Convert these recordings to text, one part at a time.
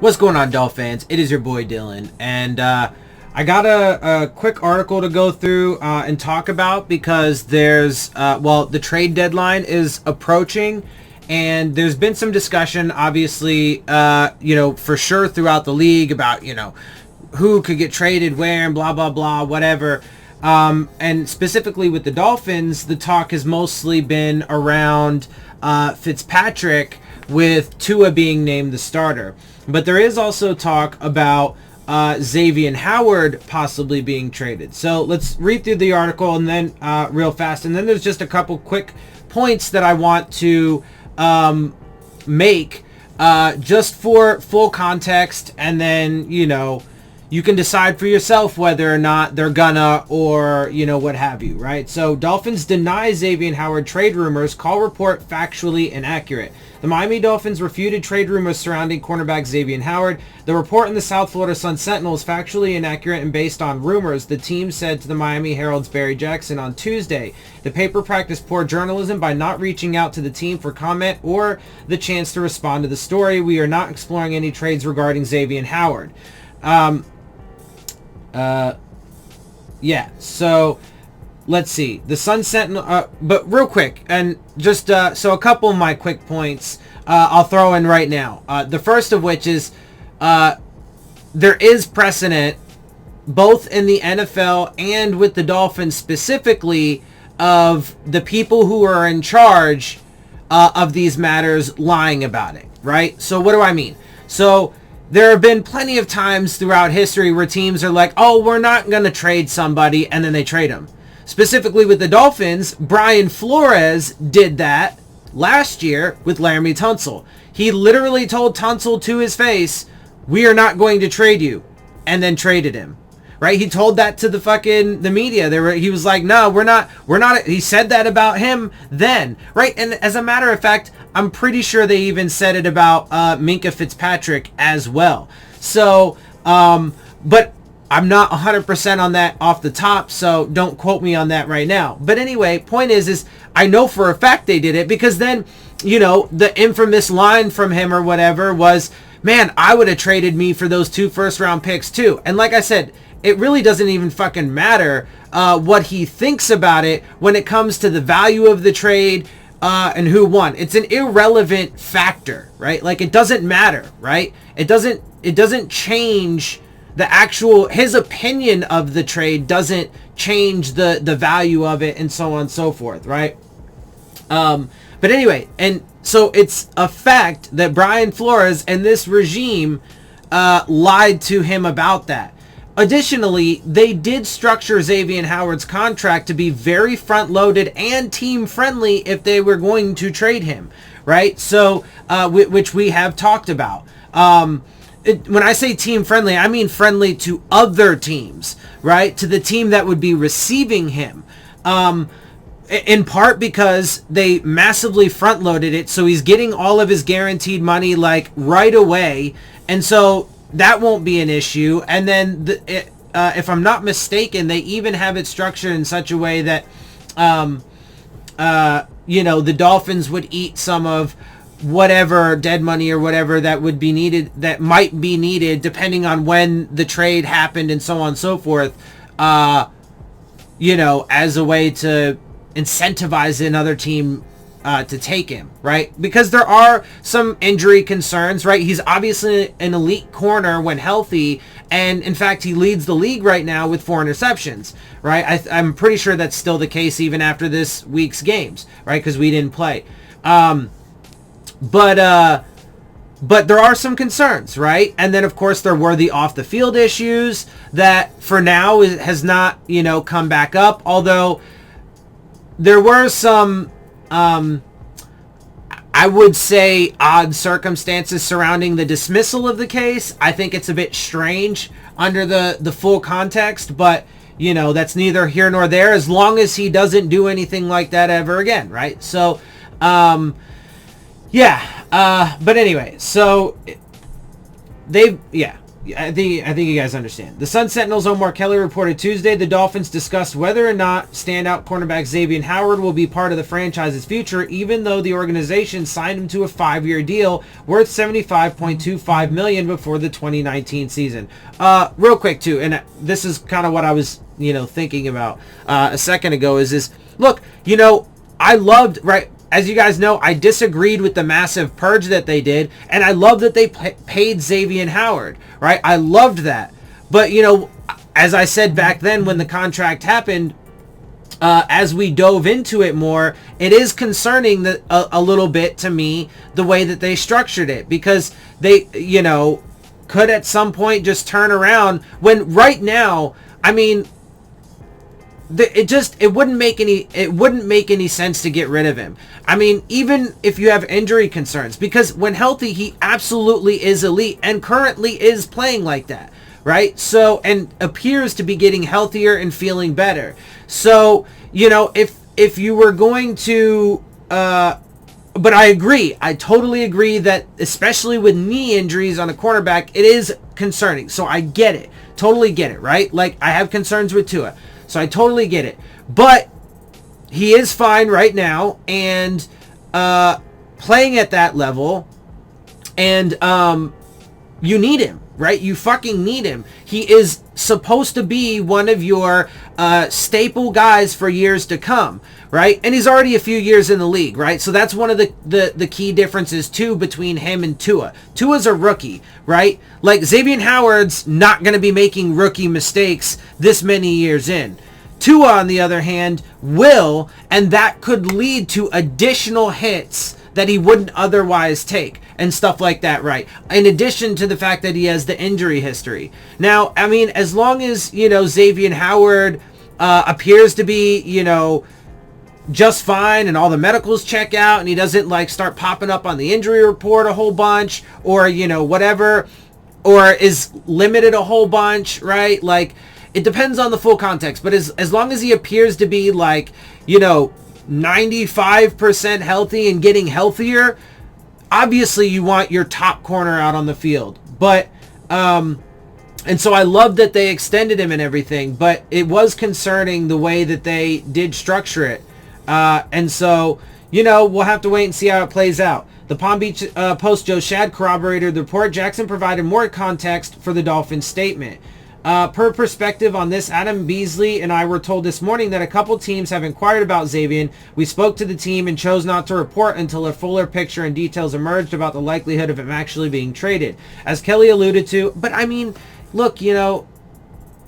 What's going on, Dolphins? It is your boy Dillon, and I got a quick article to go through and talk about because there's, the trade deadline is approaching, and there's been some discussion, obviously, for sure throughout the league about, who could get traded where and blah, blah, blah, whatever. And specifically with the Dolphins, the talk has mostly been around Fitzpatrick, with Tua being named the starter. But there is also talk about Xavien Howard possibly being traded. So let's read through the article and then real fast. And then there's just a couple quick points that I want to make just for full context. And then, you can decide for yourself whether or not they're gonna or, what have you, right? So Dolphins deny Xavien Howard trade rumors. Call report factually inaccurate. The Miami Dolphins refuted trade rumors surrounding cornerback Xavien Howard. The report in the South Florida Sun-Sentinel is factually inaccurate and based on rumors, the team said to the Miami Herald's Barry Jackson on Tuesday. The paper practiced poor journalism by not reaching out to the team for comment or the chance to respond to the story. We are not exploring any trades regarding Xavien Howard. So let's see. The Sun Sentinel, but real quick, and just so a couple of my quick points I'll throw in right now. The first of which is there is precedent both in the NFL and with the Dolphins specifically of the people who are in charge of these matters lying about it, right? So what do I mean? So there have been plenty of times throughout history where teams are like, oh, we're not going to trade somebody, and then they trade them. Specifically with the Dolphins, Brian Flores did that last year with Laramie Tunsil. He literally told Tunsil to his face, we are not going to trade you, and then traded him. Right? He told that to the media. He was like, no, we're not. He said that about him then. Right? And as a matter of fact, I'm pretty sure they even said it about Minkah Fitzpatrick as well. So, but I'm not 100% on that off the top, so don't quote me on that right now. But anyway, point is I know for a fact they did it because then, the infamous line from him or whatever was, man, I would have traded me for those 2 first-round picks too. And like I said, it really doesn't even fucking matter what he thinks about it when it comes to the value of the trade and who won. It's an irrelevant factor, right? Like, it doesn't matter, right? It doesn't change the actual, his opinion of the trade doesn't change the value of it and so on and so forth, right? But anyway, and so it's a fact that Brian Flores and this regime lied to him about that. Additionally, they did structure Xavien Howard's contract to be very front-loaded and team-friendly if they were going to trade him, right? So, which we have talked about. When I say team-friendly, I mean friendly to other teams, right? To the team that would be receiving him. In part because they massively front-loaded it, so he's getting all of his guaranteed money, like, right away. And so that won't be an issue. And then, if I'm not mistaken, they even have it structured in such a way that, the Dolphins would eat some of whatever dead money or whatever that would be needed, that might be needed, depending on when the trade happened and so on and so forth, as a way to incentivize another team to take him, right? Because there are some injury concerns, right? He's obviously an elite corner when healthy, and in fact, he leads the league right now with 4 interceptions, right? I'm pretty sure that's still the case even after this week's games, right? Because we didn't play. But there are some concerns, right? And then, of course, there were the off-the-field issues that, for now, has not, come back up, although there were some I would say odd circumstances surrounding the dismissal of the case. I think it's a bit strange under the full context, but that's neither here nor there as long as he doesn't do anything like that ever again, right? So but anyway, so I think you guys understand. The Sun Sentinel's Omar Kelly reported Tuesday the Dolphins discussed whether or not standout cornerback Xavien Howard will be part of the franchise's future, even though the organization signed him to a 5-year deal worth $75.25 million before the 2019 season. Real quick too, and this is kind of what I was, thinking about a second ago. Is look, I loved, right? As you guys know, I disagreed with the massive purge that they did, and I love that they paid Xavien Howard, right? I loved that. But, as I said back then when the contract happened, as we dove into it more, it is concerning that a little bit to me, the way that they structured it, because they, could at some point just turn around when right now, I mean, it wouldn't make any sense to get rid of him. I mean, even if you have injury concerns, because when healthy, he absolutely is elite and currently is playing like that, right? So, and appears to be getting healthier and feeling better. So, if you were going to, but I agree. I totally agree that especially with knee injuries on a cornerback, it is concerning. So I get it. Totally get it, right? Like, I have concerns with Tua. So I totally get it. But he is fine right now and playing at that level. And you need him, right? You fucking need him. He is supposed to be one of your staple guys for years to come, right? And he's already a few years in the league, right? So that's one of the key differences too between him and Tua. Tua's a rookie, right? Like, Xavien Howard's not going to be making rookie mistakes this many years in. Tua, on the other hand, will, and that could lead to additional hits that he wouldn't otherwise take and stuff like that, right? In addition to the fact that he has the injury history. Now, I mean, as long as, Xavien Howard appears to be, just fine and all the medicals check out and he doesn't like start popping up on the injury report a whole bunch or, whatever, or is limited a whole bunch, right? Like, it depends on the full context, but as long as he appears to be like, 95% healthy and getting healthier, obviously you want your top corner out on the field. But, and so I love that they extended him and everything, but it was concerning the way that they did structure it. And so, we'll have to wait and see how it plays out. The Palm Beach Post Joe Shad corroborated the report. Jackson provided more context for the Dolphins statement. Per perspective on this, Adam Beasley and I were told this morning that a couple teams have inquired about Xavien. We spoke to the team and chose not to report until a fuller picture and details emerged about the likelihood of him actually being traded. As Kelly alluded to, but I mean, look,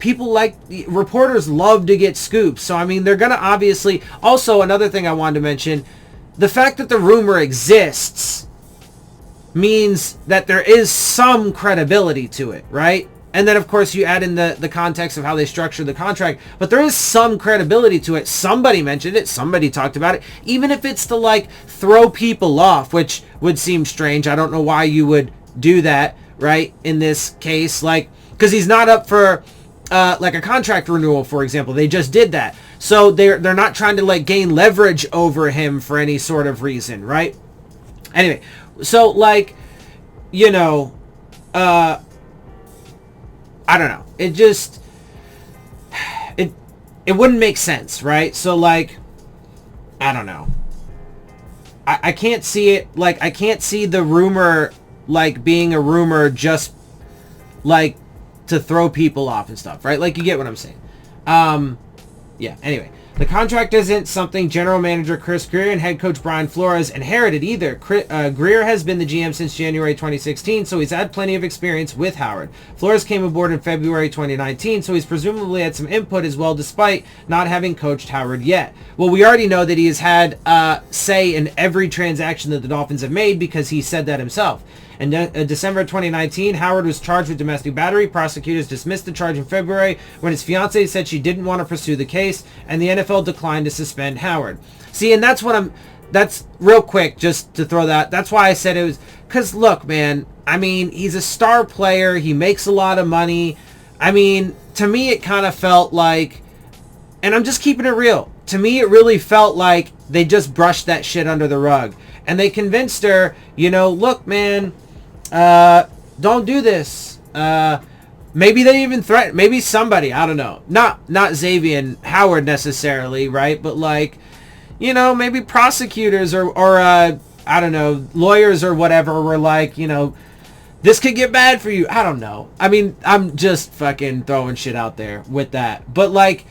people reporters love to get scoops. So, I mean, they're going to obviously, also another thing I wanted to mention, the fact that the rumor exists means that there is some credibility to it, right? And then, of course, you add in the context of how they structured the contract. But there is some credibility to it. Somebody mentioned it. Somebody talked about it. Even if it's to, like, throw people off, which would seem strange. I don't know why you would do that, right, in this case. Like, because he's not up for, like, a contract renewal, for example. They just did that. So they're not trying to, like, gain leverage over him for any sort of reason, right? Anyway, so, like, I don't know. It just, it wouldn't make sense, right? So, like, I don't know. I can't see it, like, I can't see the rumor, like, being a rumor just, like, to throw people off and stuff, right? Like, you get what I'm saying. Yeah, anyway. The contract isn't something General Manager Chris Grier and Head Coach Brian Flores inherited either. Grier has been the GM since January 2016, so he's had plenty of experience with Howard. Flores came aboard in February 2019, so he's presumably had some input as well, despite not having coached Howard yet. Well, we already know that he has had say in every transaction that the Dolphins have made because he said that himself. In December 2019, Howard was charged with domestic battery. Prosecutors dismissed the charge in February when his fiancée said she didn't want to pursue the case, and the NFL declined to suspend Howard. See, and that's what that's real quick, just to throw that. That's why I said it was, because look, man, I mean, he's a star player. He makes a lot of money. I mean, to me, it kind of felt like, and I'm just keeping it real, to me, it really felt like they just brushed that shit under the rug. And they convinced her, look, man, don't do this. Maybe they even threaten, maybe somebody, I don't know. Not Xavien Howard necessarily, right? But like, you know, maybe prosecutors or I don't know, lawyers or whatever were like, you know, this could get bad for you. I don't know. I mean, I'm just fucking throwing shit out there with that. But like,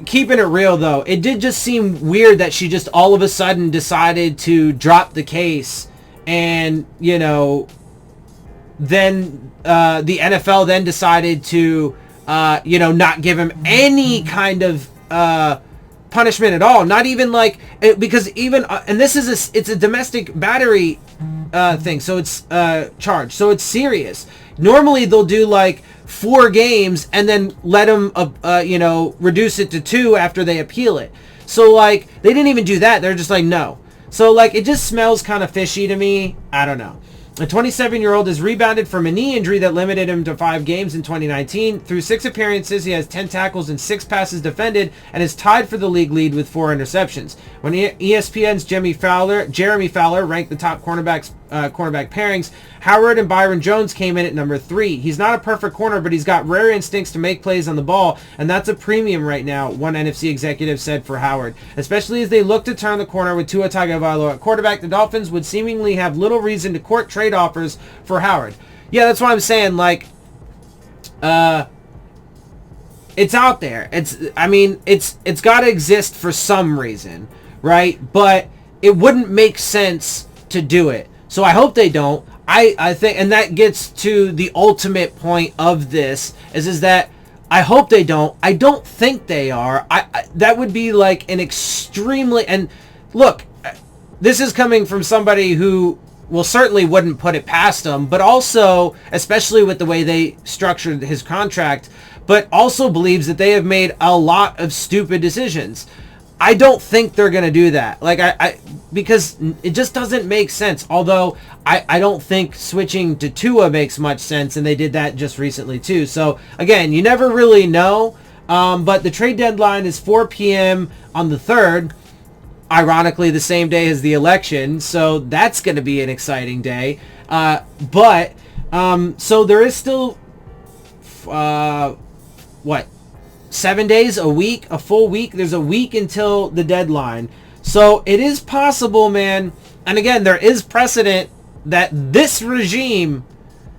keeping it real though, it did just seem weird that she just all of a sudden decided to drop the case, and you know, then the NFL then decided to you know, not give him any kind of punishment at all. Not even like, because even and this is it's a domestic battery thing, so it's charged, so it's serious. Normally they'll do like 4 games and then let them you know, reduce it to 2 after they appeal it. So like, they didn't even do that. They're just like, no. So like, it just smells kind of fishy to me. I don't know. The 27-year-old has rebounded from a knee injury that limited him to 5 games in 2019. Through 6 appearances, he has 10 tackles and 6 passes defended, and is tied for the league lead with 4 interceptions. When ESPN's Jeremy Fowler ranked the top cornerback pairings, Howard and Byron Jones came in at number 3. He's not a perfect corner, but he's got rare instincts to make plays on the ball, and that's a premium right now, one NFC executive said for Howard. Especially as they look to turn the corner with Tua Tagovailoa at quarterback, the Dolphins would seemingly have little reason to court trade offers for Howard. Yeah, that's what I'm saying. Like, it's out there. I mean, it's got to exist for some reason, right? But it wouldn't make sense to do it. So I hope they don't. I think, and that gets to the ultimate point of this, is that I hope they don't. I don't think they are. That would be like an extremely, and look, this is coming from somebody who, well, certainly wouldn't put it past him, but also, especially with the way they structured his contract, but also believes that they have made a lot of stupid decisions. I don't think they're going to do that. Like, because it just doesn't make sense. Although, I don't think switching to Tua makes much sense, and they did that just recently too. So, again, you never really know. But the trade deadline is 4 p.m. on the 3rd. Ironically, the same day as the election. So, that's going to be an exciting day. So there is still, 7 days, a week, a full week. There's a week until the deadline. So it is possible, man. And again, there is precedent that this regime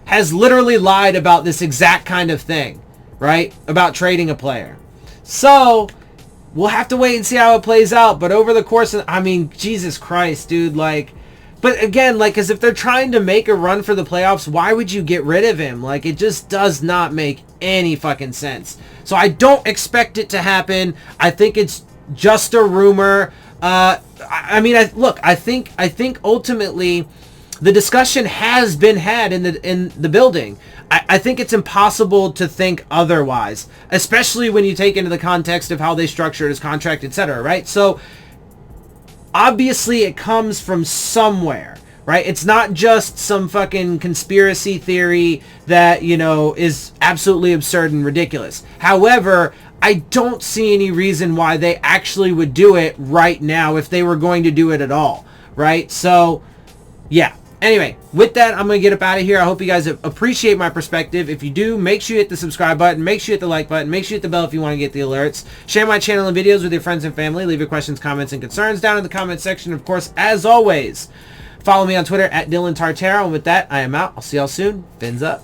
has literally lied about this exact kind of thing, right? About trading a player. So we'll have to wait and see how it plays out. But over the course of, I mean, Jesus Christ, dude, like, but again, like, as if they're trying to make a run for the playoffs, why would you get rid of him? Like, it just does not make any fucking sense. So I don't expect it to happen. I think it's just a rumor. I mean, I think ultimately the discussion has been had in the building. I think it's impossible to think otherwise, especially when you take into the context of how they structured his contract, etc. Right? So obviously it comes from somewhere, right? It's not just some fucking conspiracy theory that, you know, is absolutely absurd and ridiculous. However, I don't see any reason why they actually would do it right now if they were going to do it at all, right? So, yeah. Anyway, with that, I'm going to get up out of here. I hope you guys appreciate my perspective. If you do, make sure you hit the subscribe button. Make sure you hit the like button. Make sure you hit the bell if you want to get the alerts. Share my channel and videos with your friends and family. Leave your questions, comments, and concerns down in the comment section. Of course, as always, follow me on Twitter at Dillon Tartaro. And with that, I am out. I'll see y'all soon. Fins up.